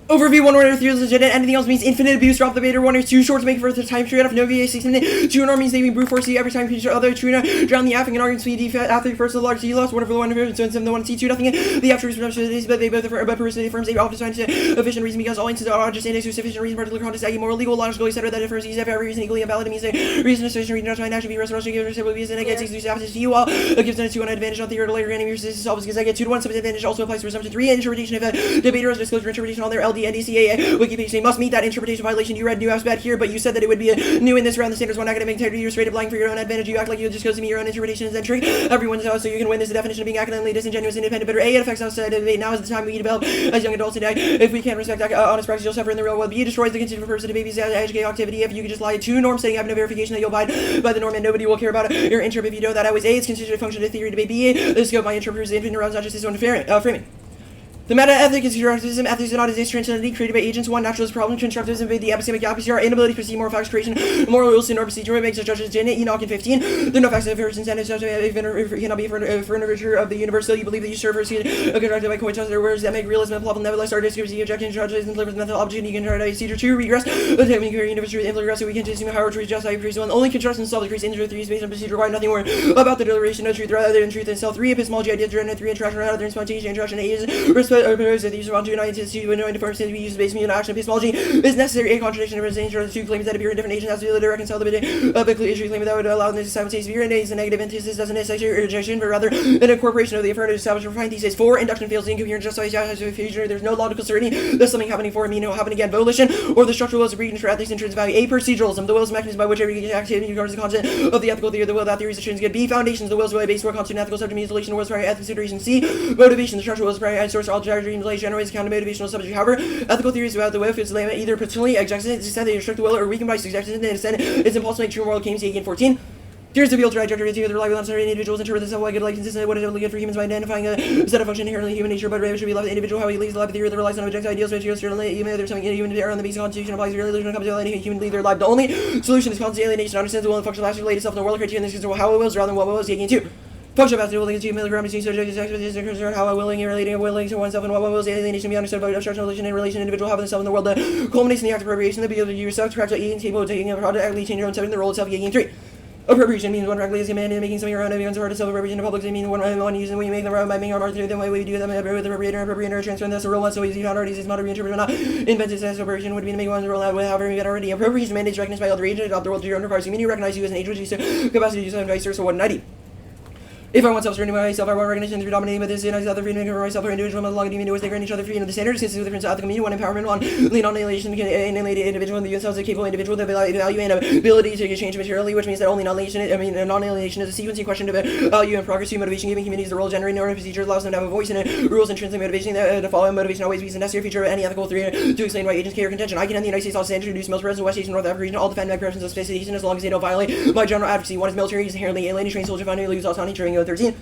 Overview 1 order 3 is legit, anything else means infinite abuse, drop the beta 1 or 2 short to make it for the time straight off, no VA 6 minute, 2 means saving brute force every time each other, 2 drown the affing and arguing speed defense after the first of the large loss, one for the one of so the one C2 nothing the after is but they both but personally firms they often find efficient reason because all instances are just index sufficient reason particular context moral legal logical etc that differs each every reason equally invalid means reason sufficient reason not actually be restoration gives civil reason against exclusive to you all gives it 2 on advantage on theory to later enemy resistance solves because I get 2 to 1 some advantage also applies to assumption 3 interpretation of a debater has disclosed interpretation on their LD and DCA wiki page they must meet that interpretation violation you read new aspect here but you said that it would be new in this round the standards 1 academic integrity you're straight up lying for your own advantage you act like you just goes to me your own interpretation is entry everyone's so you can win this the definition of being academically disingenuous independent but it affects us debate now is the time we develop as young adults today if we can't respect honest practice you'll suffer in the real world but you destroys the constitutive purpose of the baby's educational activity if you can just lie to norm saying have no verification that you'll abide by the norm and nobody will care about it your interp if you know that I was A it's constitutive function of theory debate B the scope my interpreters the infinite rounds not just his own framing. The meta-ethic is constructivism, ethics is not as transcendently created by agents. 1. Naturalist problem, constructivism, the epistemic gap, our inability to perceive moral facts creation, moral rules, or procedure, what makes such judges in Enoch in 15. The no facts of first incentive, such cannot be for an overture of the universe, so you believe that you serve versus constructed by coincidence, or words that make realism and plausible, nevertheless, our discrepancy, objections, judges, and delivers mental object, you can try to procedure 2, regress, the technique of universe, regress, so we can assume how truth just how you one. Only construction solve the crease injury 3 based on procedure, require nothing more about the deliberation of truth rather than truth itself. 3. Epistemology, ideas, 3. Interaction, rather than spontaneous interaction, 8. Respect, the use of to unite to annoying to form to be used based on action epistemology is necessary. A contradiction of the nature of the two claims that appear in different agents has to be reconciled a bit issue claim that would allow this simultaneous view and a negative antithesis doesn't necessarily rejection but rather an incorporation of the affirmative established refined thesis. 4. Induction fails the incoherent justifies future. There's no logical certainty there's something happening for me, happen again. Volition or the structural wills of regions for ethics intrinsic value. A. Proceduralism, the will's mechanism by which every activity regards the content of the ethical theory, the will that theory is assumed good. B. Foundations, the will's way based for constant ethical subject means relation, will's primary ethics consideration. C. Motivation, the structural will's primary source all dreams generates account of motivational subject. However, ethical theories about the will is either paternally exhausted, it's said they restrict the will, or weakened by suggestions, and it's impossible to make true moral claims. 14. Here's the real trajectory to rely on certain individuals interpret this way good life consistent what is only good for humans by identifying a set of function inherently human nature, but should be left the individual how he leads the life theory that relies on objective ideals which certainly even if there's something human error on the basic constitution applies to religion comes to any human lead their life. The only solution is constant alienation understands the will and function of related self in the world criterion this is how it wills rather than what will is. 2. Function of willing to milligrams between social how willing and relating willing to oneself and what wills alienation be understood by obstruction relation and relation individual having the self in the world the culminates in the act of appropriation the ability to use self to practice eating table taking a product actually change your own self in the role itself. 3. Appropriation means one directly is commanded and making something around everyone's part of self-appropriation in public. It means one using when you make them around by making our mark through them way we do them with appropriator transfer and that's a role one so easy found already is not reinterpreted not invented as appropriation would be to make one's role out with however you already appropriation mandates recognized by other agents adopt the world to your own requires you mean you recognize you as an agent which is capacity to use vice versa. 190. If I want self-surrendering by myself, I want recognition through dominating, but this is other freedom for myself or individual, but long demon was they grant each other freedom. The standards consist of different ethical meaning, 1 empowerment, 1 lean on alienation, alienated individual, and the themselves a capable individual, the value and ability to change materially, which means that only non-alienation is a sequencing question of value and progress to motivation, giving communities the role generating order procedure allows them to have a voice in it, rules intrinsic motivation to follow motivation always be the necessary feature of any ethical theory to explain why agents care contention. I can end the United States also introduce military presence in West Asian North Africa region, all defend my preferences of space as long as they don't violate my general advocacy. 1 is military is inherently alienating trained soldier fundamentally lose autonomy during 13.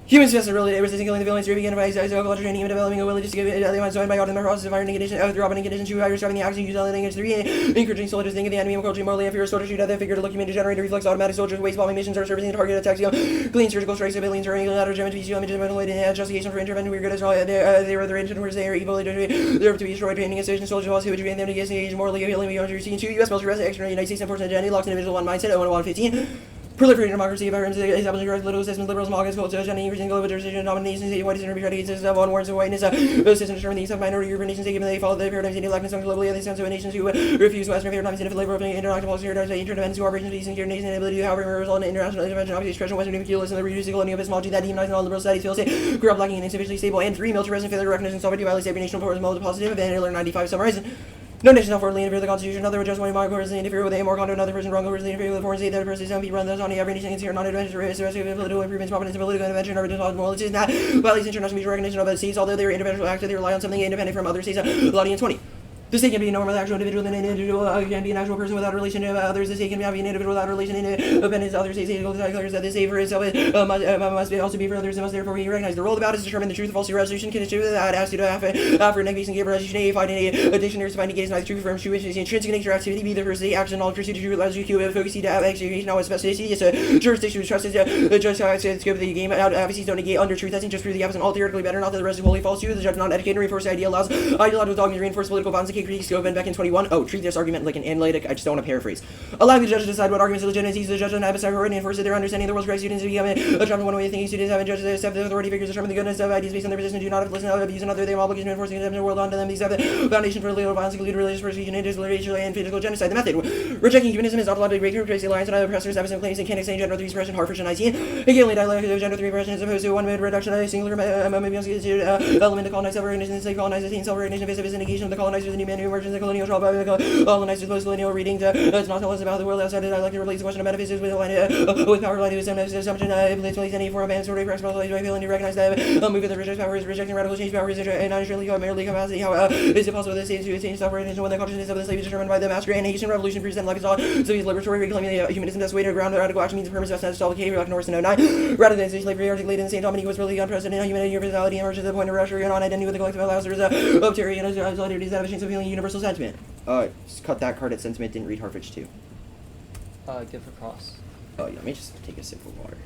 Humans possess the ability to resist killing the villains, begin by psychological training and developing a will to give elements joined by art in the process of ironing conditions, dropping conditions, 2 describing the action, use language, 3 encouraging soldiers to think of the enemy and culturally morally inferior soldiers shoot at the figure to look human to generate reflex automatic soldiers, waste bombing missions or servicing target attacks, clean surgical strikes, civilians or any lateral damage, visual images, justification for intervention, we're good as well, they were the engine where they are evil, they're to be destroyed, training institutions, soldiers who would train them to get engaged morally appealing beyond your scene. 2 U.S. military extra United States enforcement agenda locks individual one mindset, 115. Proliferating democracy, environments, establishing correct political systems, liberalism, August, culture, everything, global jurisdiction, domination, white is intermediate traditions of one words of whiteness, system determine the use of minority European nations, given they follow the paradigms in blackness on globally, other sense of nations who refuse Western favorite times in labor of interactive policy, interdependence, cooperation, peace, and nation, ability to however result in international intervention, obviously expression, Western imperialism, the reducing colonial epistemology that demonizing all liberal studies, feel safe, grew up lacking and insufficiently stable, and 3 military present failure recognition, sovereignty, violates every national force, multiple positive, and Hitler 95 summarizing. No nation shall formally interfere with the Constitution. Another would just one moral person interfere with a more conduct another person wrong person interfere with the foreign state. The other person is be run thus on every nation is here not advantage or political improvements, prominence, political intervention, or moral is not violates international mutual recognition of other states, although their individual act they rely on something independent from other states. Lottie and 20. The state can be a normal, actual individual, and an individual can be an actual person without relation to others. The state can be an individual without relation to independence. Other states declares that the state for itself must also be for others and must therefore be recognized. The role about is to determine the truth of false resolution can issue that as to after negation give resolution A, find a dictionary to find negates neither true from true, which is the intrinsic nature activity, be the first state action, all pursuit to true, allows you to focus to execution, now specificity, it's a jurisdiction which trusts the judge scope of the game, obviously don't negate under truth, testing just prove the opposite, all theoretically better, not that the rest is wholly false to the judge, not educated, reinforce the idea, allows ideological dogmas, reinforce political violence, and critique scope, and back in 21. Oh, treat this argument like an analytic, I just don't want to paraphrase. Allowing the judge to decide what arguments are legitimate, the judge on adversary and enforce their understanding of the world's great students to become a chapter one way of thinking students have and judges accept the authority figures determine the goodness of ideas based on their position, do not listen to abuse another, they have obligation to enforce the contempt of the world onto them, these have the foundation for legal violence, include religious persecution, racial and physical genocide. The method, rejecting humanism is not allowed to break through, trace the alliance and other oppressors, absent claims, and can't extend gender 3 suppression, Harker 19. Hegelian dialectic of gender 3 repression as opposed to one mode reduction of a singular element to colonize self-recognition, and say colonize attain self-recognition, vis-a-vis negation of the colonizers, the new man who emerges in the colonial trial by the colonizers, post-colonial reading to not tell us about the world outside of dialectic, replace the question of metaphysics with power line to assumption, place any form of answer, practical, failing to recognize that move of the reject power is rejecting radical change power is and non-surely merely capacity. How is it possible that states to attain self-recognition when the consciousness of the slave is determined by the master and Haitian revolution present life is all so he's liberatory reclaiming the humanism that's way to ground radical action means the premise of solve behavior like Norris in 09 rather than slavery articulated in the same Dominique was really unprecedented humanity universality emerges at the point of rupture and on identity with the collective allows there is a theory and solidarities that have a chance of feeling universal sentiment. Just cut that card at sentiment, didn't read Harvard too. Give for cross. Oh yeah, let me just take a sip of water.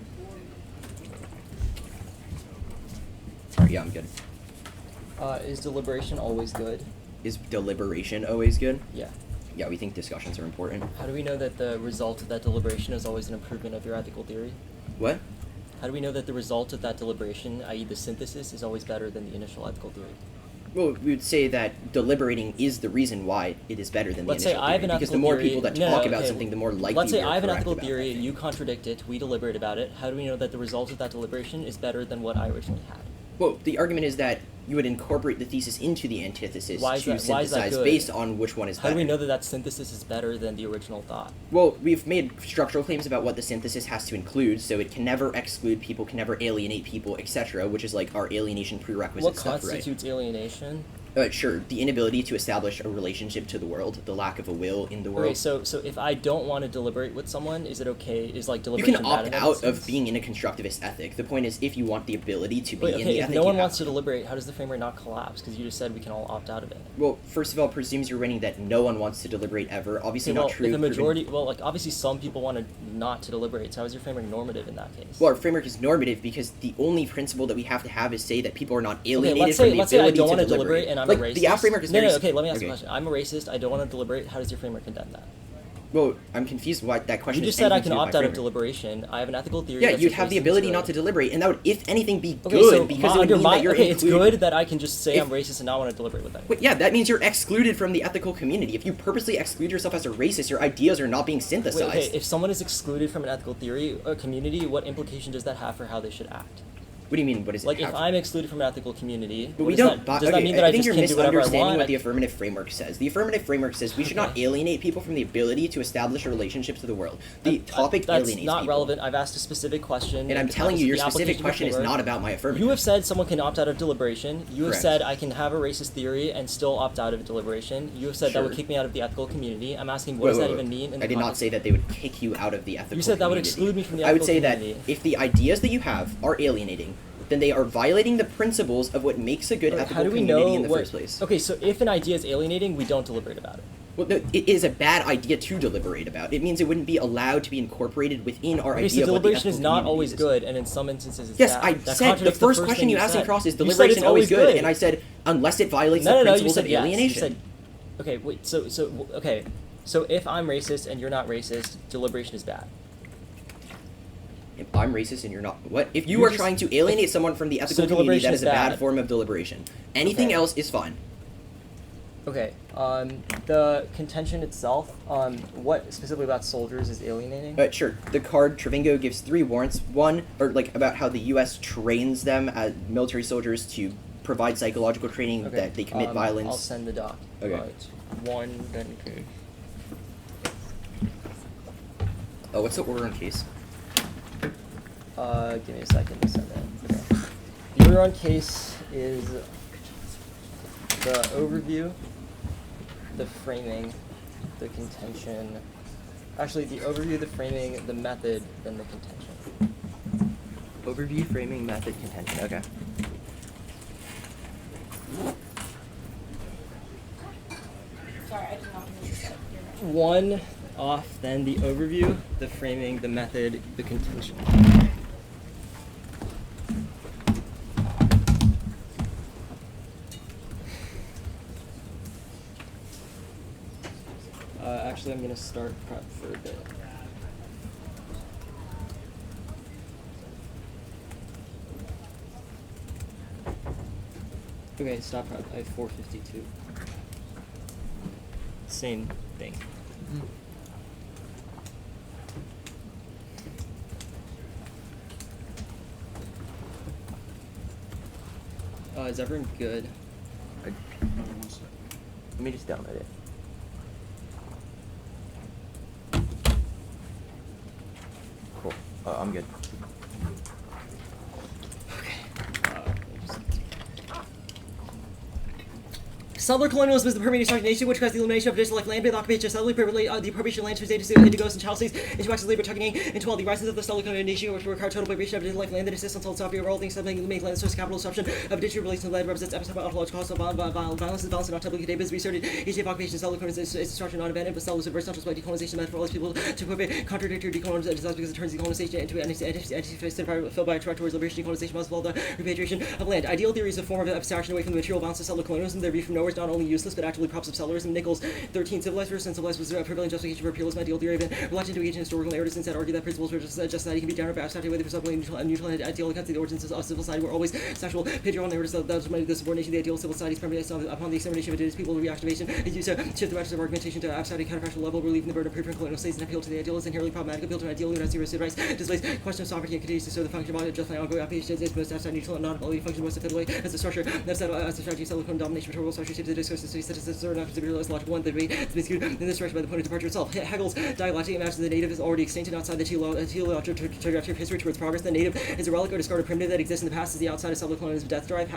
Yeah, I'm good. Is deliberation always good? Is deliberation always good? Yeah. Yeah, we think discussions are important. How do we know that the result of that deliberation is always an improvement of your ethical theory? What? How do we know that the result of that deliberation, i.e. the synthesis, is always better than the initial ethical theory? Well, we would say that deliberating is the reason why it is better than the initial I have theory. an Because the ethical more theory, people that talk about something, the more likely let's say we are I have an correct ethical about theory, that thing. you contradict it, we deliberate about it. How do we know that the result of that deliberation is better than what I originally had? Well, the argument is that you would incorporate the thesis into the antithesis Why is to that synthesize good? based on which one is better. How do we know that that synthesis is better than the original thought? Well, we've made structural claims about what the synthesis has to include, so it can never exclude people, can never alienate people, etc., which is like our alienation prerequisite What stuff, right? constitutes alienation? Sure, the inability to establish a relationship to the world, the lack of a will in the world. Okay, so if I don't want to deliberate with someone, is it okay? Is like You deliberation can bad opt in that out instance? of being in a constructivist ethic. The point is, if you want the ability to be Wait, in okay, the if ethic, no one you wants to have deliberate, how does the framework not collapse? Because you just said we can all opt out of it. Well, first of all, presumes you're winning that no one wants to deliberate ever. Obviously Okay, well, not true. if the proven- majority, well, like obviously some people want to not to deliberate. So how is your framework normative in that case? Well, our framework is normative because the only principle that we have to have is say that people are not Okay, alienated let's from say the let's say I ability don't to want to deliberate. deliberate and I'm Like, a racist. the framework is no, very no, okay, let me ask okay. a question. I'm a racist. I don't want to deliberate. How does your framework condemn that? Well, I'm confused why that question You is just said I anything can to do with opt my out of framework. deliberation. I have an ethical theory. Yeah, that you'd says have the racism is ability good. not to deliberate, and that would, if anything, be Okay, good so because it would under mean my that you're okay, it's included. good that I can just say If- I'm racist and not want to deliberate with anyone. Wait, yeah, that means you're excluded from the ethical community. If you purposely exclude yourself as a racist, your ideas are not being synthesized. Wait, okay, if someone is excluded from an ethical theory or community, what implication does that have for how they should act? What do you mean? What is Like, it? if I'm excluded from an ethical community, But what we does don't. that, does that mean that I I think just you're can do whatever I misunderstanding want? what the affirmative framework says. The affirmative framework says we should not alienate people from the ability to establish a relationship to the world. The topic That's alienates not people. relevant. I've asked a specific question. And I'm the telling you, your the specific application question is framework. not about my affirmative. You have said someone can opt out of deliberation. You have Correct. said I can have a racist theory and still opt out of deliberation. You have said that would Sure. kick me out of the ethical community. I'm asking, what does that even mean? In I the did not context say that they would kick you out of the ethical You said that would community. exclude me from the I would ethical say community. that if the ideas that you have are alienating, then they are violating the principles of what makes a good How ethical do we community know in the what? first place. Okay, so if an idea is alienating, we don't deliberate about it. Well, no, it is a bad idea to deliberate about. It means it wouldn't be allowed to be incorporated within our Okay, idea so of what the deliberation is ethical not community always is. good, and in some instances it's Yes, bad. I That said the contradicts first question thing you asked in said. cross is You said deliberation it's always good, good, and I said unless it violates the No, you principles said of yes. You alienation. said, okay, wait, okay, so if I'm racist and you're not racist, deliberation is bad. If I'm racist and you're not, what? If you You are just- trying to alienate someone from the ethical community, deliberation that is is a bad bad. form of deliberation. Anything Okay. else is fine. Okay, the contention itself, what specifically about soldiers is alienating? Sure. The card Trevingo gives 3 warrants. One, or like about how the U.S. trains them as military soldiers to provide psychological training Okay, that they commit violence. I'll send the doc. Okay. Right. 1, then 2. Oh, what's the order on case? Give me a second to send it. Okay. The order on case is the overview, the framing, the contention. Actually, the overview, the framing, the method, then the contention. Overview, framing, method, contention. Okay. Sorry, I did not hear you say. One off, then the overview, the framing, the method, the contention. Actually, I'm going to start prep for a bit. Okay, stop prep. I have 452. Same thing. Is everyone good? Let me just download it. Cool. I'm good. Settler colonialism is the permeating stagnation which caused the elimination of additional life land, the occupation of settler, the appropriation of land to status indigos and child states, into access labor tugging into all the risings of the settler colonization which require total liberation of additional life land that exists until software world things that make land source capital disruption of additional relation to land represents episode of ontological cost of violence is balanced and not typically contained is reasserted. Each occupation of settler colonization is destruction not abandoned, but settlers reverse not just by decolonization meant for all these people to prevent contradictory decolonization because it turns decolonization into an anti-filled by a track towards liberation. Decolonization must involve the repatriation of land. Ideal theories of form of abstraction away from the material balance of settler colonialism. Their view from nowhere is not only useless but actively props of settlers. Nichols 13 civilized versus uncivilized was a prevalent justification for imperialism. Ideal theory of reluctant to engage in historical narratives instead argue that principles for just society can be general but abstracted away the presumably neutral and ideal accounts of the origins of civil society were always sexual patriarchal narratives that undermined the subordination of the ideal civil society is premised upon the extermination of indigenous people. Reactivation is used to shift the register of argumentation to abstract and counterfactual level, relieving the burden of proof from colonial states and appeal to the ideal is inherently problematic. Appeal to an ideal universal rights displays question of sovereignty and continues to serve the function of justifying ongoing occupation is most abstract neutral and not ability to function most effectively as a structure as a strategy of settler domination material structure shapes the discourse of statistics are not considered as logical one that we to be skewed in this direction by the point of departure itself. Hegel's dialectic imagines the native is already extinct and outside the teleological trajectory of history towards progress. The native is a relic or discarded primitive that exists in the past as the outside of settler colonialism death drive.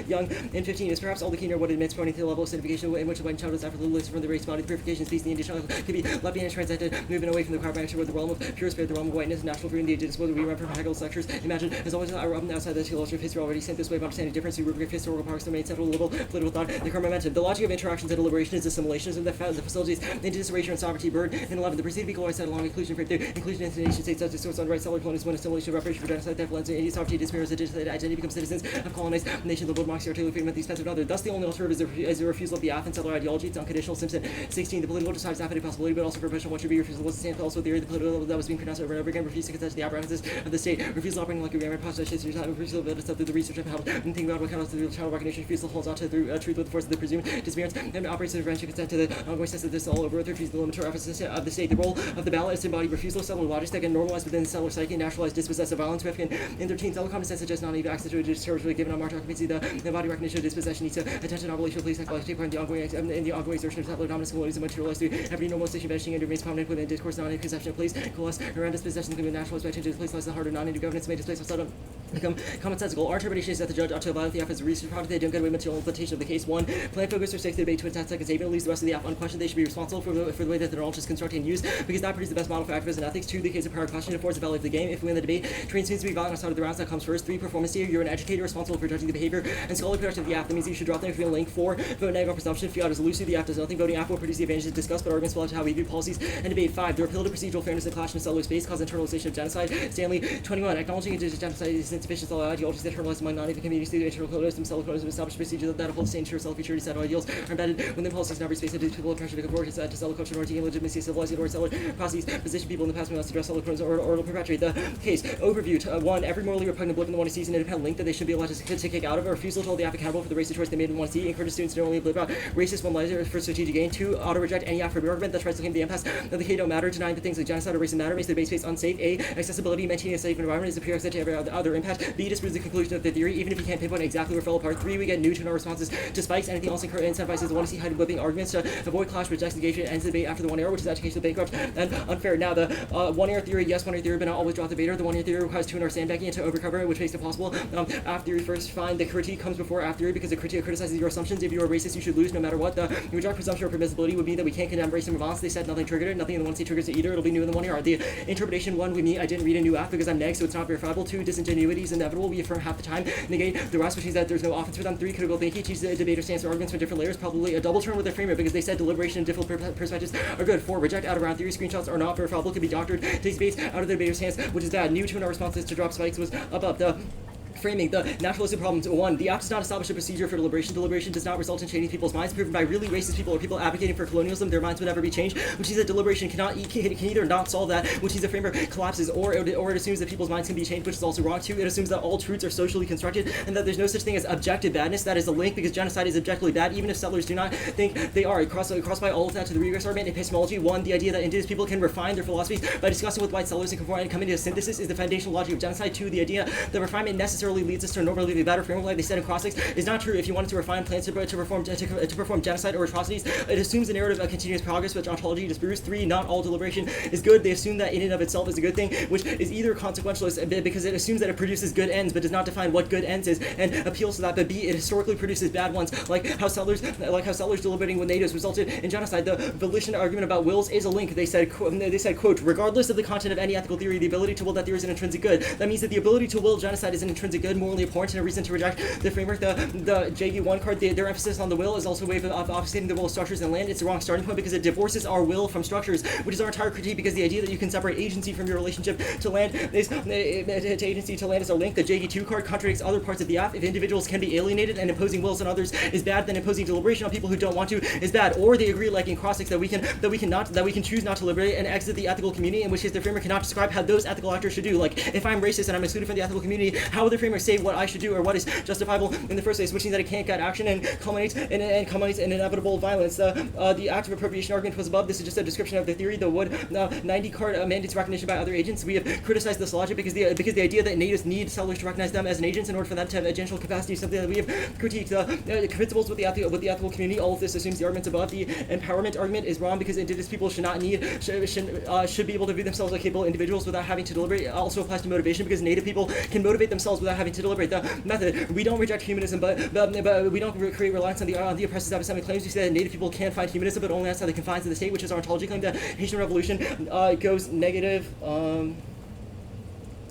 Young in 15 is perhaps all the keener what admits pointing to the level of certification in which the white child is after the from the race body. The purification species the indigenous could be left behind and transcended, moving away from the carbon toward the realm of pure spirit, the realm of whiteness, natural fruit, and the indigenous whether we remember from Hegel's lectures. Imagine as always outside the teleological of history already sent this way of understanding difference through rubric of historical progress domain settled level political thought the current momentum. The logic of interactions and deliberation is assimilationism that found the facilities into disarray and sovereignty bird in 11 the perceived equal rights set along inclusion frame through inclusion into the nation states such as source on right settler colonialism when assimilation reparation for genocide theft lands and sovereignty disappears identity becomes citizens of colonized nation liberal democracy artillery freedom at the expense of another. Thus the only alternative is a refusal of the Athens settler ideology. It's unconditional. Simpson 16 the political decides not a possibility but also for professional what should be refusal was the same also theory the political that was being pronounced over and over again refused to consent to the apparatuses of the state refusal operating like a grammar process refusal of it through the research I've held and think about what counts through child recognition refusal holds on to the truth with the force of the presumed disappearance and operates in revenge to consent to the ongoing sense of this all over refusal the limiter office of the state. The role of the ballot is to embody refusal of settler logic that can normalize within the settler psyche and naturalize dispossessive violence. In 13 settler common sense suggests non-native access to a territory given on march occupancy. The embodied recognition of dispossession needs to attention obligation of police psychology take part in the ongoing exertion of settler dominance colonialism materialized through every normalization vanishing and remains prominent within discourse non-native conception of police coalesce around dispossession can be naturalized by changes to place lies the heart of non-native governance may displace settler become commonsensical. Our interpretation is that the judge ought to violate the F as a research product. They don't get away with material implementation of the case. 1. Plan focus or stakes the debate to 10 seconds. Even leaves the rest of the F unquestioned. They should be responsible for the way that their knowledge is constructed and used because that produces the best model for activism and ethics. 2. The case of prior question affords the value of the game. If we win the debate, train students to be violent outside of the rounds that comes first. 3. Performance theory. You're an educator responsible for judging the behavior and scholarly production of the app. That means you should drop them if you're link. 4. Vote negative on presumption. Fiat is elusive. The app does nothing. Voting app will produce the advantages discussed, but arguments will have to how we view policies and debate. 5. The repeal to procedural fairness and clash in settler space cause internalization of genocide. Stanley 21. Acknowledging indigenous genocide is insufficient to allow ideologies that internalize among non-native communities through the internal colonialism, settler colonialism, established procedures that uphold state ensure self-futurity set ideals are embedded within policies in every space and people of pressure to conform to settler culture in order to gain legitimacy, civilizing or settler processes, position people in the past we must address settler colonialism or perpetuate the case. Overview. 1. Every morally repugnant blip in the one sees an independent link that they should be allowed to kick out of. A refusal to hold the app accountable for the racist choice they made in one see. Encourage students to only live about racist one lies for strategic gain. 2. Auto reject any app argument that tries to claim the impasse of the K don't matter. Denying that things like genocide or race matter makes the debate space unsafe. A. Accessibility. Maintaining a safe environment is a prerequisite to every other impasse. impact. B, disproves the conclusion of the theory, even if you can't pinpoint exactly where it fell apart. 3, we get new to our responses to spikes. Anything else incentivizes want to see hiding whipping arguments to avoid clash, rejects negation, ends the debate after the one error, which is educational bankrupt and unfair. Now, the one error theory, yes, one error theory, but not always drop the debater. The one error theory requires 2 in our sandbagging to overcover it, which makes it possible. After theory first, fine. The critique comes before after theory because the critique criticizes your assumptions. If you are racist, you should lose no matter what. The reject presumption of permissibility would mean that we can't condemn race in response. They said nothing triggered it. Nothing in the one state triggers it either. It'll be new in the one error. The interpretation one, we mean I didn't read a new app because I'm neg, so it's not verifiable. 2, disingenuity is inevitable. We affirm half the time. Negate the rest, which means that there's no offense for them. 3, critical thinking. Teach the debater stance or arguments from different layers. Probably a double turn with their framer because they said deliberation and different perspectives are good. 4, reject out of round theory. Screenshots are not verifiable. Could be doctored. Takes debates out of the debater's hands, which is bad. New to our responses to drop spikes was above. The framing the naturalistic problems. 1, the act does not establish a procedure for deliberation. Deliberation does not result in changing people's minds. Proven by really racist people or people advocating for colonialism, their minds would never be changed. Which is that deliberation can either not solve that, which is the framework collapses, or it assumes that people's minds can be changed, which is also wrong too. It assumes that all truths are socially constructed and that there's no such thing as objective badness. That is a link because genocide is objectively bad, even if settlers do not think they are. Cross by all of that to the regress argument. Epistemology. 1, the idea that indigenous people can refine their philosophies by discussing with white settlers and coming to a synthesis is the foundational logic of genocide. 2, the idea that refinement necessarily leads us to a normally a better framework, like they said in Crossix, is not true. If you wanted to refine plans to perform genocide or atrocities, it assumes a narrative of continuous progress, which ontology disproves. 3, not all deliberation is good. They assume that in and of itself is a good thing, which is either consequentialist because it assumes that it produces good ends, but does not define what good ends is, and appeals to that. But B, it historically produces bad ones, like how settlers deliberating with natives resulted in genocide. The volition argument about wills is a link. They said, quote, regardless of the content of any ethical theory, the ability to will that theory is an intrinsic good. That means that the ability to will genocide is an intrinsic good, morally abhorrent, and a reason to reject the framework. The JV1 card, their emphasis on the will is also a way of obfuscating the will of structures and land. It's the wrong starting point because it divorces our will from structures, which is our entire critique, because the idea that you can separate agency from your relationship to land is to agency to land is our link. The JV2 card contradicts other parts of the app. If individuals can be alienated and imposing wills on others is bad, then imposing deliberation on people who don't want to is bad. Or they agree, like in Crossix, that we can choose not to liberate and exit the ethical community, in which case the framework cannot describe how those ethical actors should do. Like if I'm racist and I'm excluded from the ethical community, how will the framework say what I should do or what is justifiable in the first place, which means that it can't get action and culminates in inevitable violence. The act of appropriation argument was above. This is just a description of the theory. The Wood 90 card mandates recognition by other agents. We have criticized this logic because the idea that natives need settlers to recognize them as an agent in order for them to have agential capacity is something that we have critiqued. The principles with the ethical community. All of this assumes the arguments above. The empowerment argument is wrong because indigenous people should be able to view themselves as capable individuals without having to deliberate. It also applies to motivation because native people can motivate themselves without having to deliberate. The method. We don't reject humanism, but we don't create reliance on the oppressive epistemic claims. We say that native people can find humanism, but only outside the confines of the state, which is our ontology claim. The Haitian Revolution goes negative.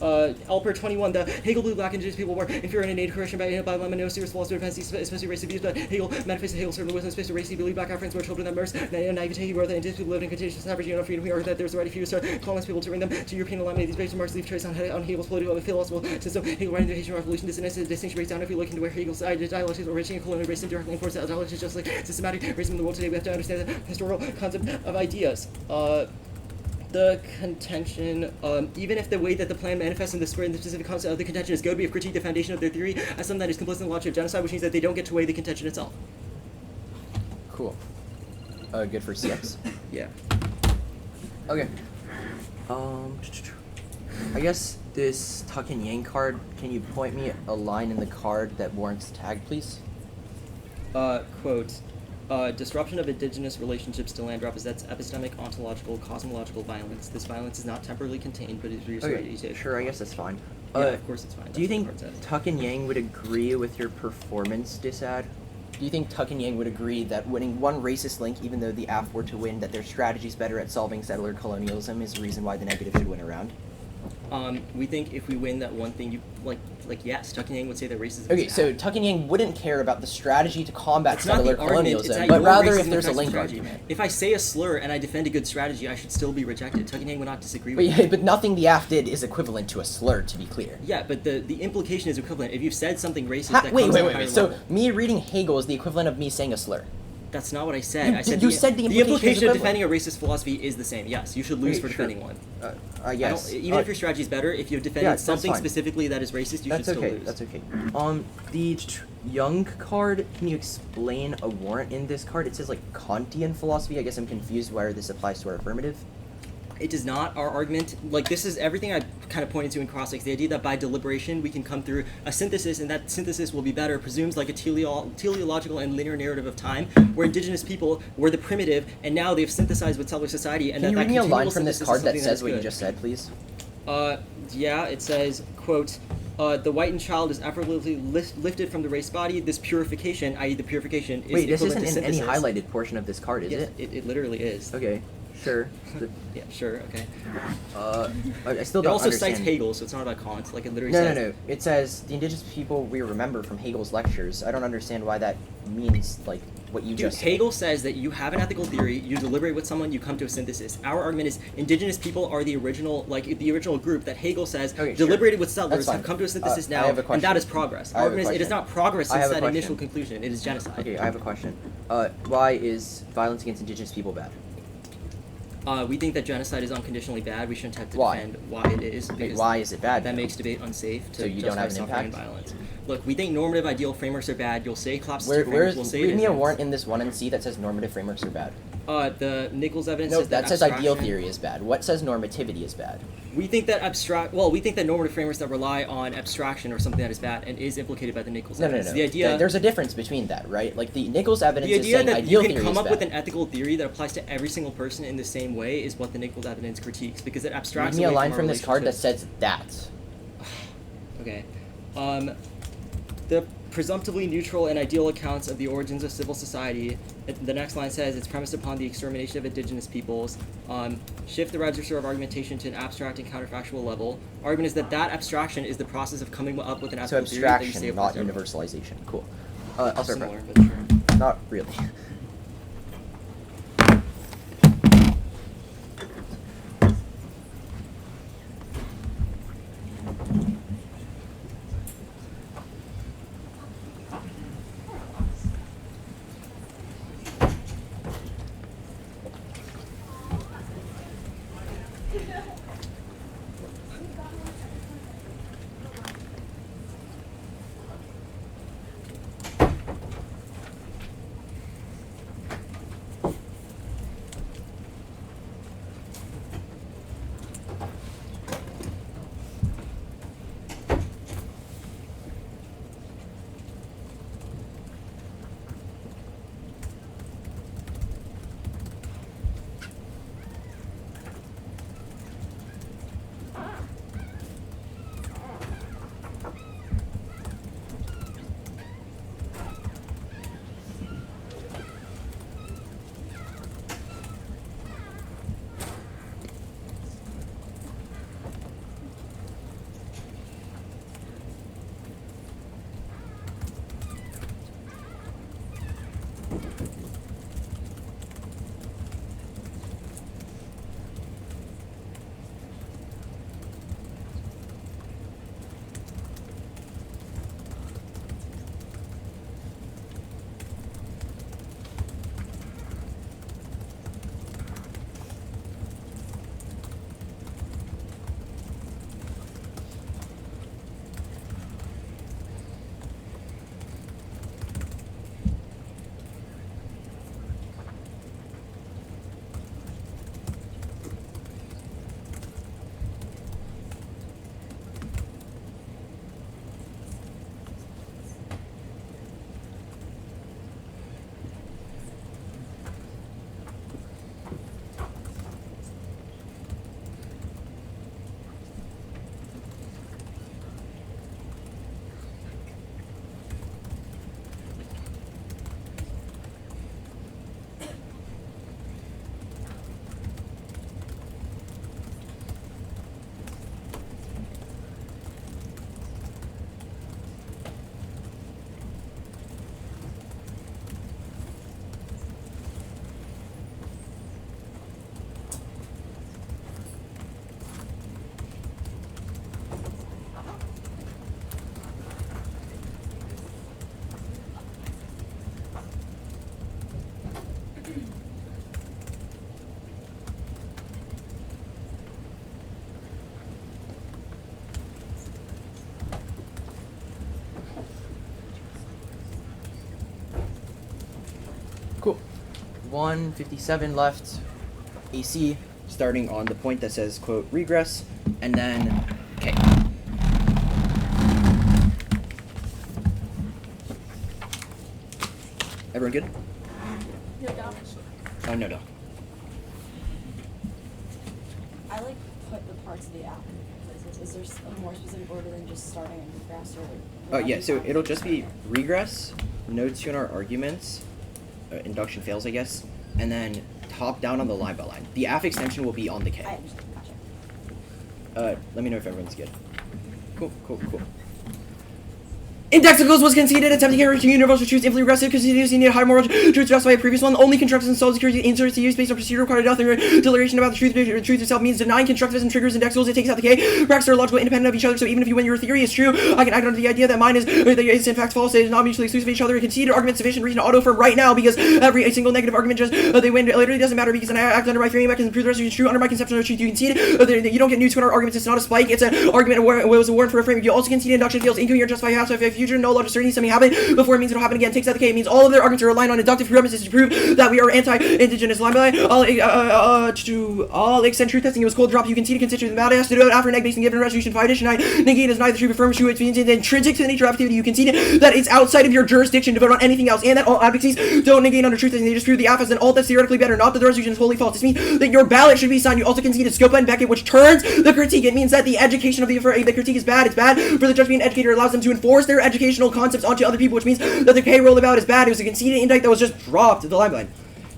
Alper 21, the Hegel blue black indigenous people were inferior in innate correction by no serious philosophy defense, especially race abuse, but Hegel manifested Hegel's certain wisdom, space to race, believe black Africans were children that mercy, naivete, he wrote that indigenous people lived in contagious average freedom. We argued that there was a right few colonize people to bring them to European alignment. These basic remarks leave trace on Hegel's political and philosophical system. Hegel writing the Haitian Revolution, this distinction breaks down if we look into where Hegel's dialectics originating colonial racism directly enforced dialectics just like systematic racism in the world today. We have to understand the historical concept of ideas. The contention, even if the way that the plan manifests in the specific concept of the contention is good, we have critiqued the foundation of their theory as something that is complicit in the logic of genocide, which means that they don't get to weigh the contention itself. Cool. Good for CX. Yeah. Okay. I guess this Tuck and Yang card, can you point me a line in the card that warrants tag, please? Quote, disruption of indigenous relationships to land represents epistemic, ontological, cosmological violence. This violence is not temporally contained, but is reasserted. Okay, sure, I guess that's fine. Yeah, of course it's fine. Do you think Tuck and Yang would agree with your performance disad? Do you think Tuck and Yang would agree that winning one racist link, even though the AF were to win, that their strategy's better at solving settler colonialism is the reason why the negative should win around? We think if we win that one thing, you yes, Tuck and Yang would say that racism. Okay, so Tuck and Yang wouldn't care about the strategy to combat it's settler colonialism, but rather if there's a link argument. If I say a slur and I defend a good strategy, I should still be rejected. Tuck and Yang would not disagree with that. But nothing the AF did is equivalent to a slur, to be clear. Yeah, but the implication is equivalent. If you've said something racist, wait. So me reading Hegel is the equivalent of me saying a slur. That's not what I said. You said the implication of defending a racist philosophy is the same. Yes, you should lose for defending one. Yes. Even if your strategy is better, if you've defended something specifically that is racist, you should still lose. That's okay. The Young card, can you explain a warrant in this card? It says like Kantian philosophy. I guess I'm confused where this applies to our affirmative. It does not. Our argument, like this is everything I kind of pointed to in cross-links. The idea that by deliberation we can come through a synthesis, and that synthesis will be better, presumes like a teleological and linear narrative of time, where indigenous people were the primitive, and now they've synthesized with settler society. And Can you read me a line from this card that something says that's what you good. just said, please? Yeah, it says, quote, the whitened child is effortlessly lifted from the race body. This purification, i.e. the purification, is Wait, this equivalent isn't to in any synthesis. highlighted portion of this card, is Yes, it? it literally is. Okay, sure. Yeah, sure, okay. I still It don't also understand. cites Hegel, so it's not about Kant. Like, it literally No, says... no, no. It says, the indigenous people we remember from Hegel's lectures. I don't understand why that means, like, what you Dude, just said. Hegel says that you have an ethical theory, you deliberate with someone, you come to a synthesis. Our argument is indigenous people are the original, like, the original group that Hegel says Okay, sure. deliberated with settlers, That's fine. have come to a synthesis I now, have a and question. that is progress. I Our have a argument is it is question. not progress I since have a that question. initial conclusion. It is genocide. Okay, I have a question. Why is violence against indigenous people bad? We think that genocide is unconditionally bad. We shouldn't have to Why? defend why it is. Wait, because why is it bad? That though? makes debate unsafe to So you don't justify have an suffering and impact? violence. Look, we think normative ideal frameworks are bad. You'll say collapse Where, frameworks. We'll say it read me a isn't. warrant in this 1 and C that says normative frameworks are bad. The Nichols evidence No, says that says ideal abstraction- theory is bad. What says normativity is bad? We think that we think that normative frameworks that rely on abstraction are something that is bad and is implicated by the Nichols No, no, evidence. no. The idea, There's a difference between that, right? Like, the Nichols evidence the is idea saying that ideal you theory can come is up bad. with an ethical theory that applies to every single person in the same way is what the Nichols evidence critiques, because it Read abstracts me a away line our from this card that relationships. says that. Okay. The presumptively neutral and ideal accounts of the origins of civil society. The next line says it's premised upon the extermination of indigenous peoples. Shift the register of argumentation to an abstract and counterfactual level. Argument is that abstraction is the process of coming up with an So ethical theory that you say abstraction, applies not to everyone. universalization. Cool. I'll start Similar, from. but sure. Not really. Cool. 157 left. AC. starting on the point that says, quote, regress, and then K. Everyone good? No doubt. No, no. I like put the parts of the app in places. Is there a more specific order than just starting in regress or? Yeah, so it'll just be regress, no tuner arguments, induction fails, I guess, and then top down on the line by line. The aff extension will be on the K. I understand. Gotcha. Let me know if everyone's good. Cool. Indexicals was conceded, attempting to reach universal truth, infinitely regressive, because you need a high moral truth to justify a previous one. Only constructors and solid security inserts to use based on procedure required nothing declaration about the truth itself means denying constructivism triggers indexicals. It takes out the K. Practices are logical, independent of each other, so even if you win your theory is true, I can act under the idea that mine is in fact false. It is not mutually exclusive of each other. A conceded argument sufficient reason to auto-affirm right now, because every single negative argument just they win. It literally doesn't matter because I act under my theory mechanism, prove the rest of it is true. Under my conception of truth, you concede. You don't get new 200 arguments. It's not a spike. It's an argument where it was a warrant for a framework. You also concede induction fails incoherent justify half. So if future no logic certainty something happened before it means it'll happen again. Takes out the K. It means all of their arguments are aligned on inductive premises to prove that we are anti-indigenous. All extent truth testing. It was cold drop. You concede constituent matter has to do it after neg based and given resolution 5 negate is neither true affirm true. It means it's intrinsic to the nature of activity. You concede that it's outside of your jurisdiction to vote on anything else, and that all advocacies don't negate under truth testing. They just prove the aff as an alt that's theoretically better. Not that the resolution is wholly false. This means that your ballot should be signed. You also conceded Scopa and Beckett, which turns the critique. It means that the education of the critique is bad. It's bad for the judge being an educator. It allows them to enforce their educational concepts onto other people, which means that the K roll about is bad. It was a conceded indict that was just dropped at the line.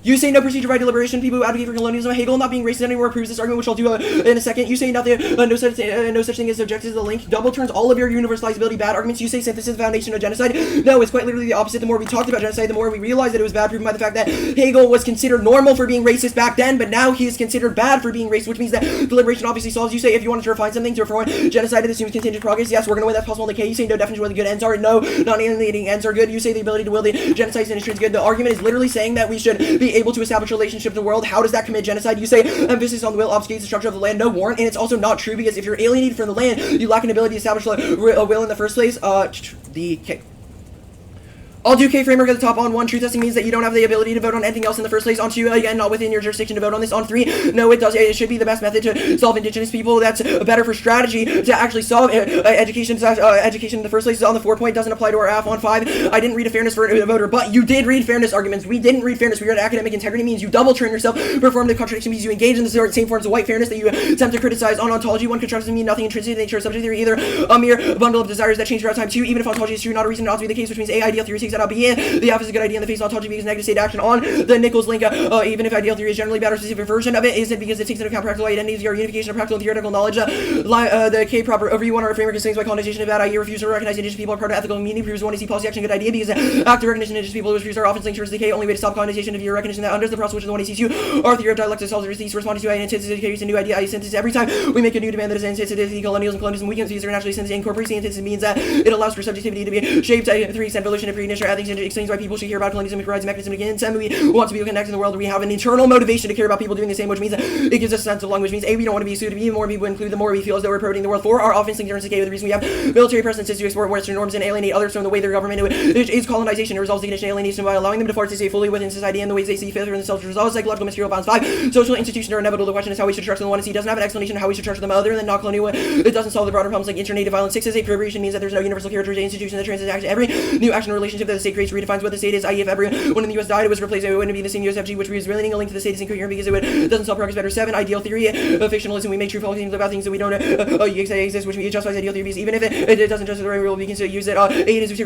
You say no procedure by deliberation. People who advocate for colonialism, Hegel not being racist anymore proves this argument, which I'll do in a second. You say nothing, no such thing as objectives to the link. Double turns all of your universalizability bad arguments. You say synthesis is the foundation of genocide. No, it's quite literally the opposite. The more we talked about genocide, the more we realized that it was bad, proven by the fact that Hegel was considered normal for being racist back then, but now he is considered bad for being racist, which means that deliberation obviously solves. You say if you wanted to refine something to reform genocide, it assumes contingent progress. Yes, we're going to win. That's possible in the K. You say no definition where the good ends are. No, non-alienating ends are good. You say the ability to will the genocide industry is good. The argument is literally saying that we should be able to establish relationships in the world. How does that commit genocide? You say emphasis on the will obfuscates the structure of the land. No warrant, and it's also not true because if you're alienated from the land, you lack an ability to establish a will in the first place. The K. I'll do K framework at the top. On 1, truth testing means that you don't have the ability to vote on anything else in the first place. On 2, again, not within your jurisdiction to vote on this. On 3, no, it does. It should be the best method to solve indigenous people. That's better for strategy to actually solve education in the first place. On the 4 point, doesn't apply to our aff. On 5, I didn't read a fairness for a voter, but you did read fairness arguments. We didn't read fairness. We read academic integrity means you double turn yourself, perform the contradiction means you engage in the same forms of white fairness that you attempt to criticize. On ontology, 1, constructions mean nothing intrinsic to the nature of subject theory, either a mere bundle of desires that change throughout time. 2, even if ontology is true, not a reason not to be the case, which means A, ideal theory takes that out B, the aff is a good idea in the face of ontology because negative state action. On the Nichols link, even if ideal theory is generally bad or specific version of it, is it because it takes into account practical identities or unification of practical and theoretical knowledge? The K proper overview on our framework is things by colonization of bad idea, refuse to recognize indigenous people are part of ethical meaning, proves one to see policy action good idea because active recognition of indigenous people whose views are often linked towards the K. Only way to stop colonization of your recognition that under the process which is the one he sees you. Our theory of dialectic self receipts responding to antithesis carries a new idea synthesis. Every time we make a new demand that is antithesis to colonialism weakens these are naturally synthesis. Incorporates the antithesis means that it allows for subjectivity to be shaped 3 evolution of pre-initial ethics and explains why people should hear about colonialism. It provides a mechanism again. 7, we want to be connected in the world. We have an internal motivation to care about people doing the same, which means that it gives us a sense of language. Which means A, we don't want to be excluded. B, the more people include, the more we feel as though we're promoting the world. 4, our offense linked to K. The reason we have military presence is to export Western norms and alienate others from the way their government is colonization. It resolves the condition alienation by allowing them to participate fully within society and the ways they see fit for themselves. It resolves psychological material bonds. 5, social institutions are inevitable. The question is how we should structure them. 1 and C doesn't have an explanation of how we should structure them other than not colonial. It doesn't solve the broader problems like internative violence. 6 is a appropriation means that there's no universal character to institution that translates action. Every new action or relationship that the state creates redefines what the state is. I.e., if everyone in the U.S. died, it was replaced. It wouldn't be the same USFG, which was really a link to the state is incoherent because it doesn't solve progress better. 7, ideal theory of fictionalism. We make true false claims about things that we don't exist, which justifies ideal theory because even if it doesn't justify the right rule, we can still use it. 8 is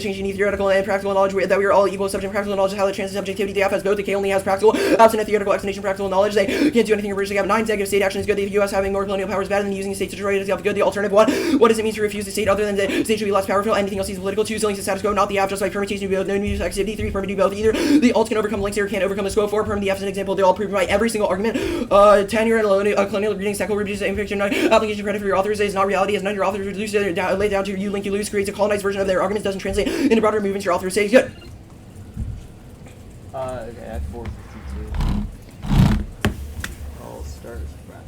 changing theoretical and practical knowledge that we are all equal. Subject practical knowledge is how the transit subjectivity. The aff has both. The K only has practical. Absent a theoretical explanation, practical knowledge, they can't do anything originally. 9, negative state action is good. The U.S. having more colonial power is better than using the state to destroy it is good. The alternative 1, what does it mean to refuse the state other than the state should be less powerful? Anything else is political. 2, links to status quo, not the aff, just by permutation, no new activity. 3, perm to do both. Either the alt can overcome links or can't overcome the scope. 4, perm the aff is an example. They're all proven by every single argument. 10, you're in colonial reading, setcol reduces imperfection, application credit for your authors is not reality, as none of your authors reduce it lay down to you link you lose, creates a colonized version of their arguments, doesn't translate into broader movements your authors say is good. Okay, at 452. I'll start as Brad.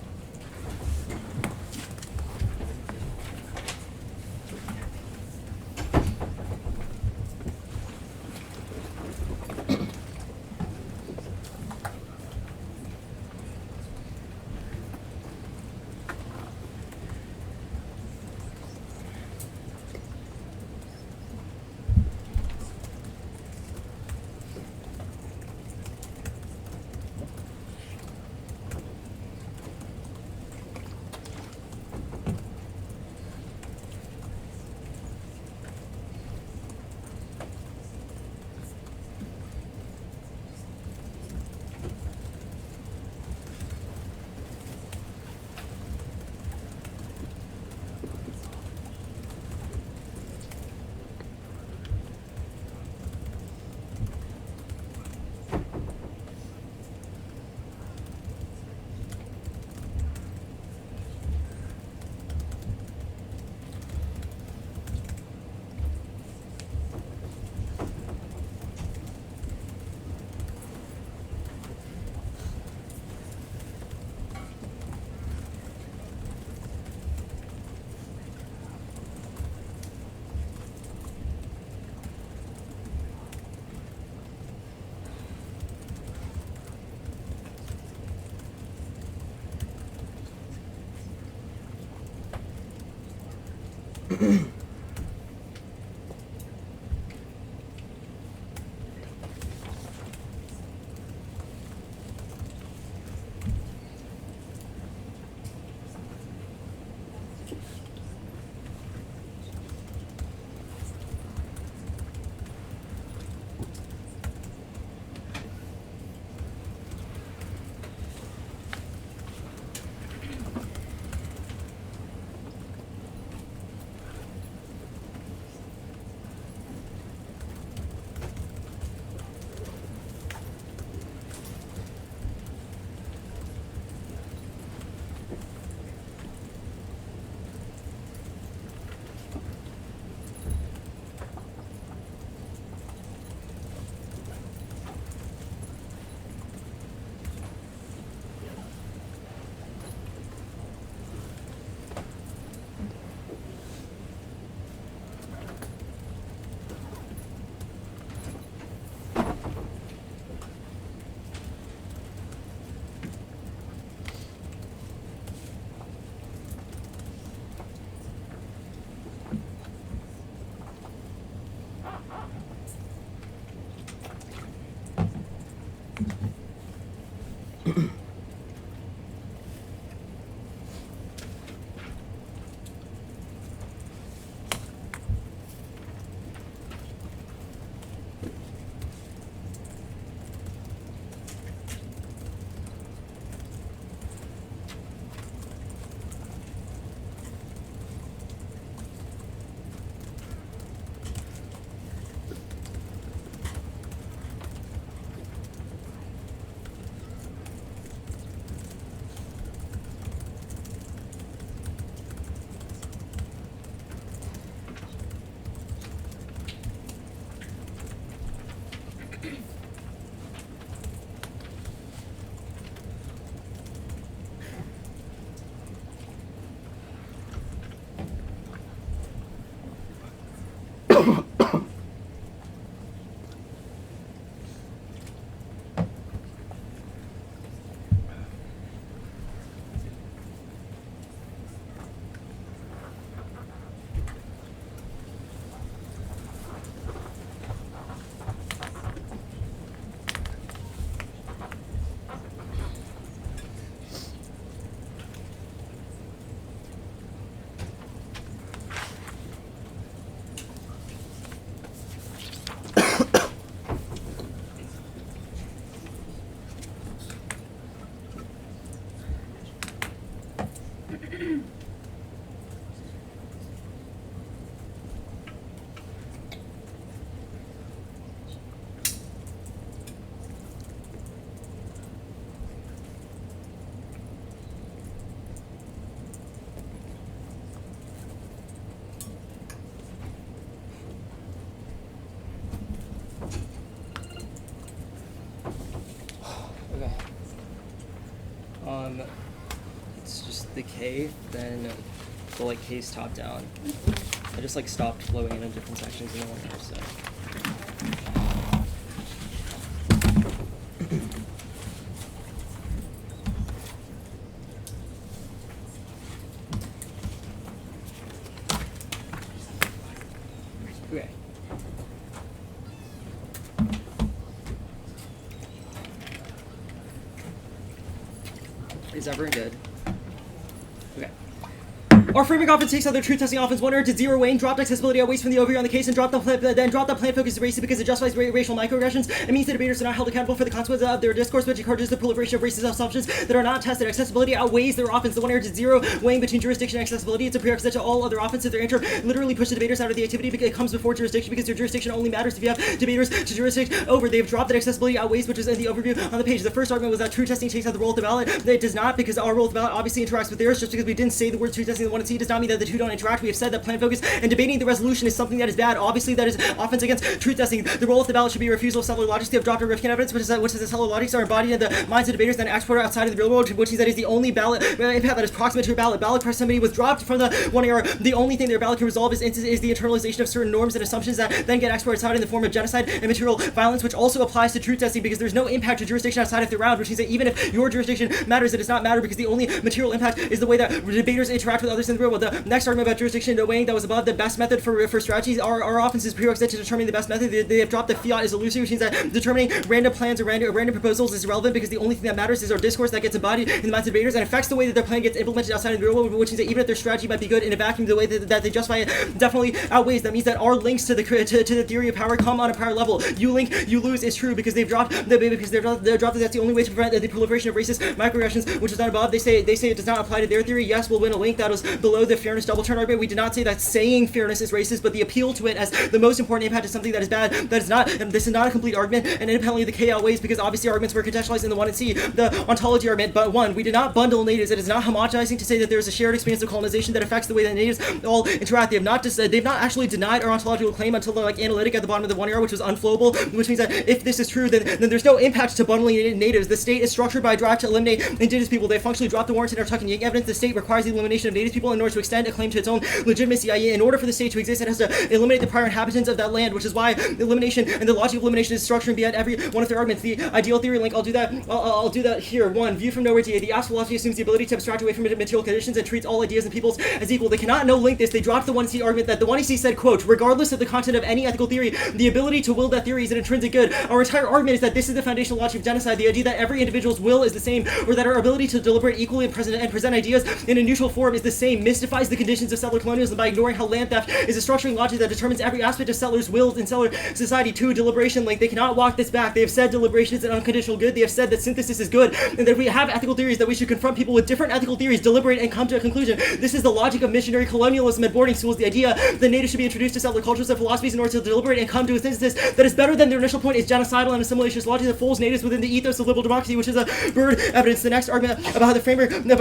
It's just the K, then the like K's top down. I just like stopped flowing into different sections in the one so. Okay. Is everyone good? Okay. Our framing offense takes out their truth testing offense 1 to 0 weighing, dropped accessibility at waste from the overview on the case, and dropped the plan focus racism because it justifies racial microaggressions. It means the debaters are not held accountable for the consequences of their discourse, which encourages the proliferation of racist assumptions that are not tested. Accessibility outweighs their offense. The 1 to 0 weighing between jurisdiction and accessibility. It's a prerequisite to all other offenses. Their intro literally push the debaters out of the activity because it comes before jurisdiction because their jurisdiction only matters if you have debaters to jurisdict over. They've dropped that accessibility outweighs, which is in the overview on the page. The first argument was that true testing takes out the role of the ballot. It does not, because our role of the ballot obviously interacts with theirs. Just because we didn't say the word true testing in the 1 and C does not mean that the two don't interact. We have said that plan focus and debating the resolution is something that is bad. Obviously, that is offense against truth testing. The role of the ballot should be refusal of settler logics. They have dropped a Rifkin evidence, which is that settler logics are embodied in the minds of debaters and exported outside of the real world, which means that is the only ballot impact that is proximate to a ballot. Ballot proximity was dropped from the 1 era. The only thing their ballot can resolve is the internalization of certain norms and assumptions that then get exported outside in the form of genocide and material violence, which also applies to truth testing because there's no impact to jurisdiction outside of the round, which means that even if your jurisdiction matters, it does not matter because the only material impact is the way that debaters interact with others in in the real world. The next argument about jurisdiction weighing that was above the best method for strategies are often is prerequisite to determining the best method. They have dropped the fiat is illusory, which means that determining random plans or random proposals is irrelevant because the only thing that matters is our discourse that gets embodied in the minds of debaters and affects the way that their plan gets implemented outside of the real world, which means that even if their strategy might be good in a vacuum, the way that they justify it definitely outweighs. That means that our links to the theory of power come on a power level. You link, you lose is true because they've dropped that that's the only way to prevent the proliferation of racist microaggressions, which is not above. They say it does not apply to their theory. Yes, we'll win a link that was below the fairness double turn argument. We did not say that saying fairness is racist, but the appeal to it as the most important impact is something that is bad. That is not. This is not a complete argument, and independently the K outweighs because obviously arguments were contextualized in the 1 and C. The ontology argument, but 1, we did not bundle natives. It is not homogenizing to say that there is a shared experience of colonization that affects the way that natives all interact. They've not actually denied our ontological claim until they're like analytic at the bottom of the 1 error, which was unflowable, which means that if this is true, then there's no impact to bundling natives. The state is structured by a drive to eliminate indigenous people. They functionally dropped the warranted or tuck and yank evidence. The state requires the elimination of native people in order to extend a claim to its own legitimacy, i.e. in order for the state to exist, it has to eliminate the prior inhabitants of that land, which is why elimination and the logic of elimination is structured behind every one of their arguments. The ideal theory link, I'll do that here. 1, view from nowhere to the Ask philosophy assumes the ability to abstract away from material conditions and treats all ideas and peoples as equal. They cannot no link this. They dropped the 1C argument that the 1C said, quote, regardless of the content of any ethical theory, the ability to will that theory is an intrinsic good. Our entire argument is that this is the foundational logic of genocide, the idea that every individual's will is the same, or that our ability to deliberate equally and present ideas in a neutral form is the same, mystifies the conditions of settler colonialism by ignoring how land theft is a structuring logic that determines every aspect of settlers' wills in settler society. 2, deliberation link. They cannot walk this back. They have said deliberation is an unconditional good. They have said that synthesis is good, and that if we have ethical theories, that we should confront people with different ethical theories, deliberate, and come to a conclusion. This is the logic of missionary colonialism at boarding schools. The idea that natives should be introduced to settler cultures and philosophies in order to deliberate and come to a synthesis that is better than their initial point is genocidal and assimilationist logic that folds natives within the ethos of liberal democracy, which is a bird evidence. The next argument about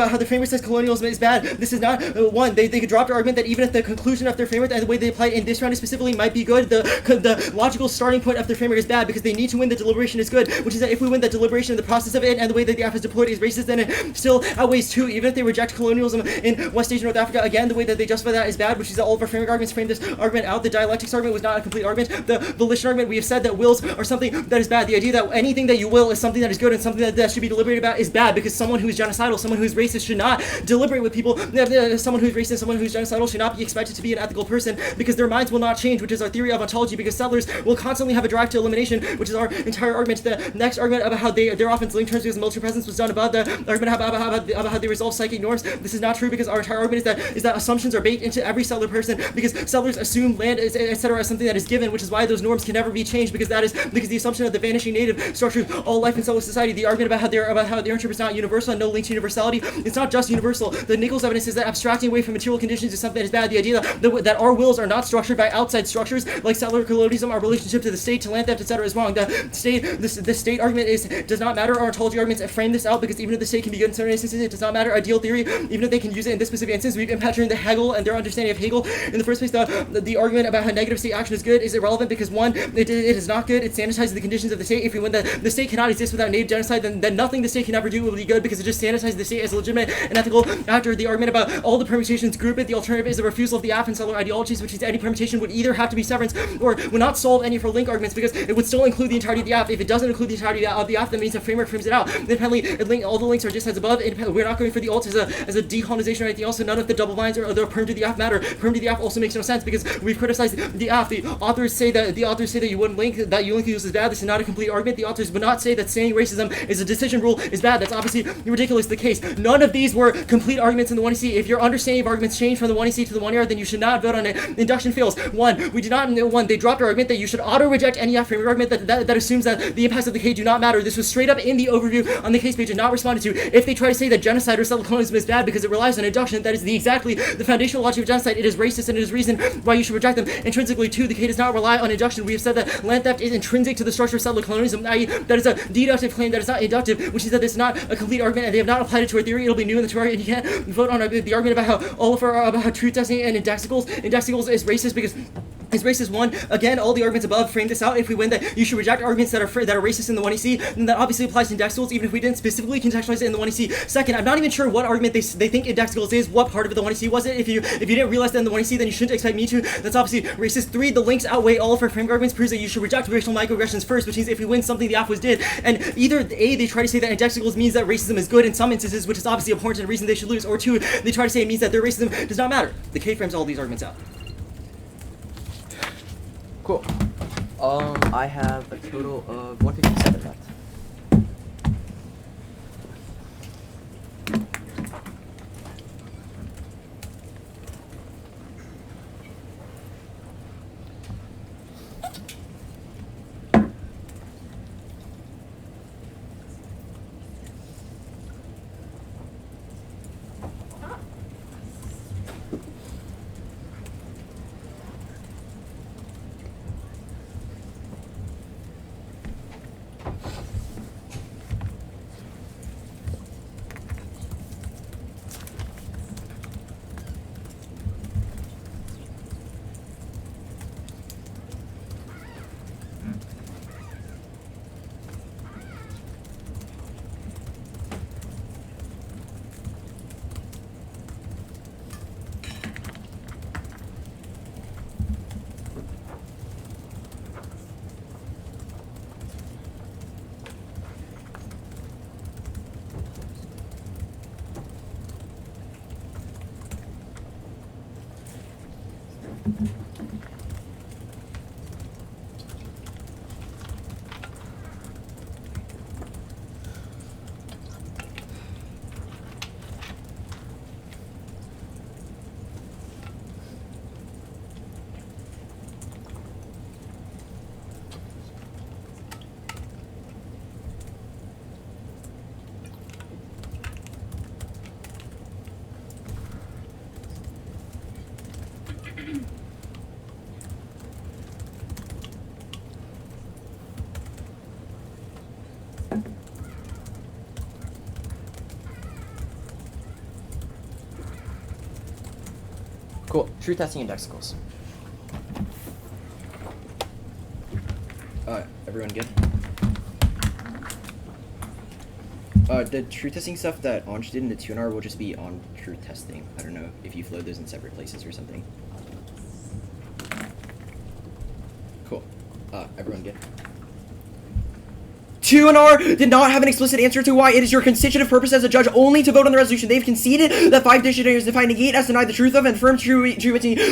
how the framework says colonialism is bad. This is not 1. They could drop the argument that even if the conclusion of their framework and the way they apply it in this round specifically might be good, the logical starting point of their framework is bad because they need to win the deliberation is good, which is that if we win the deliberation, the process of it, and the way that the app is deployed is racist, then it still outweighs 2. Even if they reject colonialism in West Asia, North Africa, again, the way that they justify that is bad, which is that all of our framework arguments frame this argument out. The dialectics argument was not a complete argument. The volition argument, we have said that wills are something that is bad. The idea that anything that you will is something that is good and something that should be deliberated about is bad because someone who is genocidal, someone who is racist should not deliberate with people. Someone who is racist, someone who is genocidal should not be expected to be an ethical person because their minds will not change, which is our theory of ontology, because settlers will constantly have a drive to elimination, which is our entire argument. The next argument about how they're often linked terms because military presence was done above. The argument about how they resolve psychic norms. This is not true because our entire argument is that assumptions are baked into every settler person because settlers assume land, etc., as something that is given, which is why those norms can never be changed because the assumption of the vanishing native structures all life in settler society. The argument about how their internship is not universal and no link to universality. It's not just universal. The Nichols evidence is that abstracting away from material conditions is something that is bad. The idea that our wills are not structured by outside structures like settler colonialism, our relationship to the state, to land theft, etc., is wrong. The state argument does not matter. Our ontology arguments frame this out because even if the state can be good in certain instances, it does not matter. Ideal theory, even if they can use it in this specific instance, we've impacted the Hegel and their understanding of Hegel. In the first place, the argument about how negative state action is good is irrelevant because 1, it is not good. It sanitizes the conditions of the state. If we win the state cannot exist without native genocide, then nothing the state can ever do will be good because it just sanitizes the state as a legitimate and ethical actor. The argument about all the permutations group it. The alternative is the refusal of the app and settler ideologies, which means any permutation would either have to be severance or would not solve any of our link arguments because it would still include the entirety of the app. If it doesn't include the entirety of the app, that means the framework frames it out. Independently, all the links are just as above. We're not going for the alt as a decolonization or anything else, so none of the double lines or the perm to the app matter. Perm to the app also makes no sense because we've criticized the app. The authors say that you wouldn't link, that you link use is bad. This is not a complete argument. The authors would not say that saying racism is a decision rule is bad. That's obviously ridiculous the case. None of these were complete arguments in the 1EC. If your understanding of arguments changed from the 1EC to the 1ER, then you should not vote on it. Induction fails. 1, we did not know. 1, they dropped our argument that you should auto-reject any app framework argument that assumes that the impacts of the K do not matter. This was straight up in the overview on the case page and not responded to. If they try to say that genocide or settler colonialism is bad because it relies on induction, that is exactly the foundational logic of genocide. It is racist and it is reason why you should reject them. Intrinsically, 2, the K does not rely on induction. We have said that land theft is intrinsic to the structure of settler colonialism, i.e. that is a deductive claim that is not inductive, which is that it's not a complete argument and they have not applied it to our theory. It'll be new in the theory and you can't vote on the argument about how all of our about how truth testing and indexicals is racist because is racist 1. Again, all the arguments above frame this out. If we win that you should reject arguments that are racist in the 1EC, then that obviously applies to index goals, even if we didn't specifically contextualize it in the 1EC. Second, I'm not even sure what argument they think index goals is, what part of the 1EC was it. If you didn't realize that in the 1EC, then you shouldn't expect me to. That's obviously racist 3. The links outweigh all of our frame arguments, proves that you should reject racial microaggressions first, which means if we win something the AFWs did, and either A, they try to say that index goals means that racism is good in some instances, which is obviously abhorrent and a reason they should lose, or 2, they try to say it means that their racism does not matter. The K frames all these arguments out. Cool. I have a total of 157 left. Cool. Truth testing index goals. Everyone good? The truth testing stuff that Anj did in the 2NR will just be on truth testing. I don't know if you've loaded those in separate places or something. Cool. Everyone good? 2NR did not have an explicit answer to why it is your constitutive purpose as a judge only to vote on the resolution. They've conceded that 5 dictionaries define negate as denied the truth of and affirm truity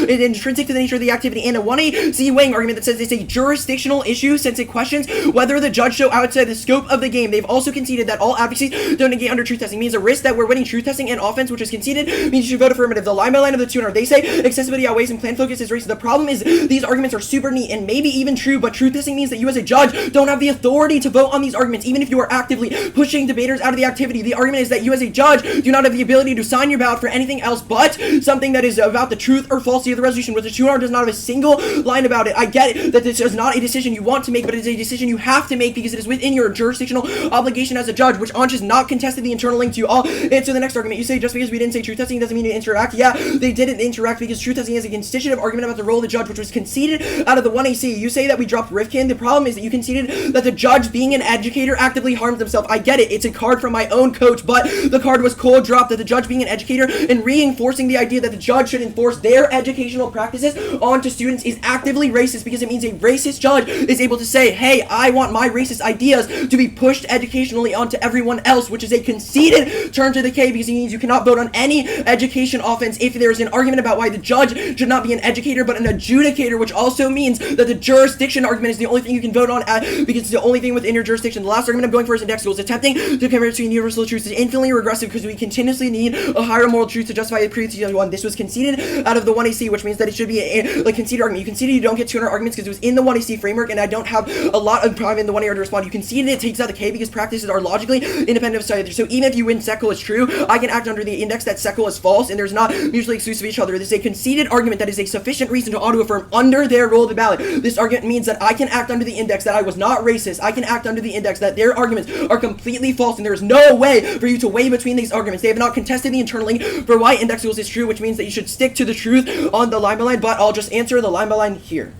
intrinsic to the nature of the activity, and a 1A weighing argument that says it's a jurisdictional issue since it questions whether the judge show outside the scope of the game. They've also conceded that all advocacies don't negate under truth testing means a risk that we're winning truth testing and offense, which is conceded, means you should vote affirmative. The line by line of the 2NR, they say accessibility outweighs and plan focus is racist. The problem is these arguments are super neat and maybe even true, but truth testing means that you as a judge don't have the authority to vote on these arguments, even if you are actively pushing debaters out of the activity. The argument is that you as a judge do not have the ability to sign your ballot for anything else but something that is about the truth or falsity of the resolution, which the 2NR does not have a single line about it. I get it that this is not a decision you want to make, but it is a decision you have to make because it is within your jurisdictional obligation as a judge, which Anj has not contested the internal link to. I'll answer the next argument. You say just because we didn't say truth testing doesn't mean to interact. Yeah, they didn't interact because truth testing is a constitutive argument about the role of the judge, which was conceded out of the 1AC. You say that we dropped Rifkin. The problem is that you conceded that the judge, being an educator, actively harms himself. I get it. It's a card from my own coach, but the card was cold dropped that the judge, being an educator and reinforcing the idea that the judge should enforce their educational practices onto students, is actively racist because it means a racist judge is able to say, hey, I want my racist ideas to be pushed educationally onto everyone else, which is a conceded turn to the K because it means you cannot vote on any education offense if there is an argument about why the judge should not be an educator but an adjudicator, which also means that the jurisdiction argument is the only thing you can vote on because it's the only thing within your jurisdiction. The last argument I'm going for is index goals. Attempting to convert to universal truths is infinitely regressive because we continuously need a higher moral truth to justify the previous one. This was conceded out of the 1AC, which means that it should be a conceded argument. You conceded you don't get 200 arguments because it was in the 1AC framework, and I don't have a lot of time in the 1 AR to respond. You conceded it takes out the K because practices are logically independent of each other. So even if you win setcol is true, I can act under the index that setcol is false, and there's not mutually exclusive of each other. This is a conceded argument that is a sufficient reason to auto-affirm under their role of the ballot. This argument means that I can act under the index that I was not racist. I can act under the the index that their arguments are completely false, and there is no way for you to weigh between these arguments. They have not contested the internal link for why index equals is true, which means that you should stick to the truth on the line by line, but I'll just answer the line by line here.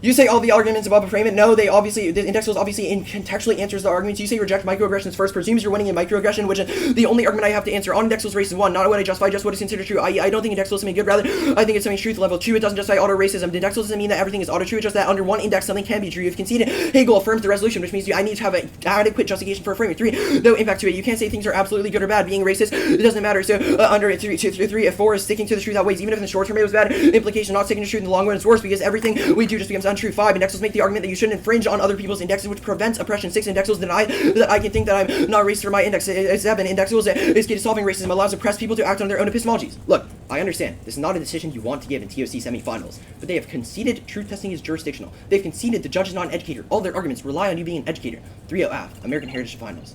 You say all the arguments above frame it. No, the index equals obviously contextually answers the arguments. You say reject microaggressions first, presumes you're winning in microaggression, which is the only argument I have to answer on index equals racism 1, not what I justify, just what is considered true. I don't think index equals something good, rather, I think it's something truth level 2. It doesn't justify auto racism. The index equals doesn't mean that everything is auto true, it's just that under one index something can be true. You've conceded Hegel affirms the resolution, which means I need to have an adequate justification for affirming 3, no impact to it. You can't say things are absolutely good or bad. Being racist, it doesn't matter. So under 3, if 4 is sticking to the truth outweighs, even if in the short term it was bad, implication not sticking to the truth in the long run is worse, because everything we do just becomes untrue. 5, index equals make the argument that you shouldn't infringe on other people's indexes, which prevents oppression. 6, index equals deny that I can think that I'm not racist for my index. 7, index equals is solving racism allows oppressed people to act on their own epistemologies. Look, I understand this is not a decision you want to give in TOC semifinals, but they have conceded truth testing is jurisdictional. They've conceded the judge is not an educator. All their arguments rely on you being an educator. 3.0 AF, American Heritage Finals.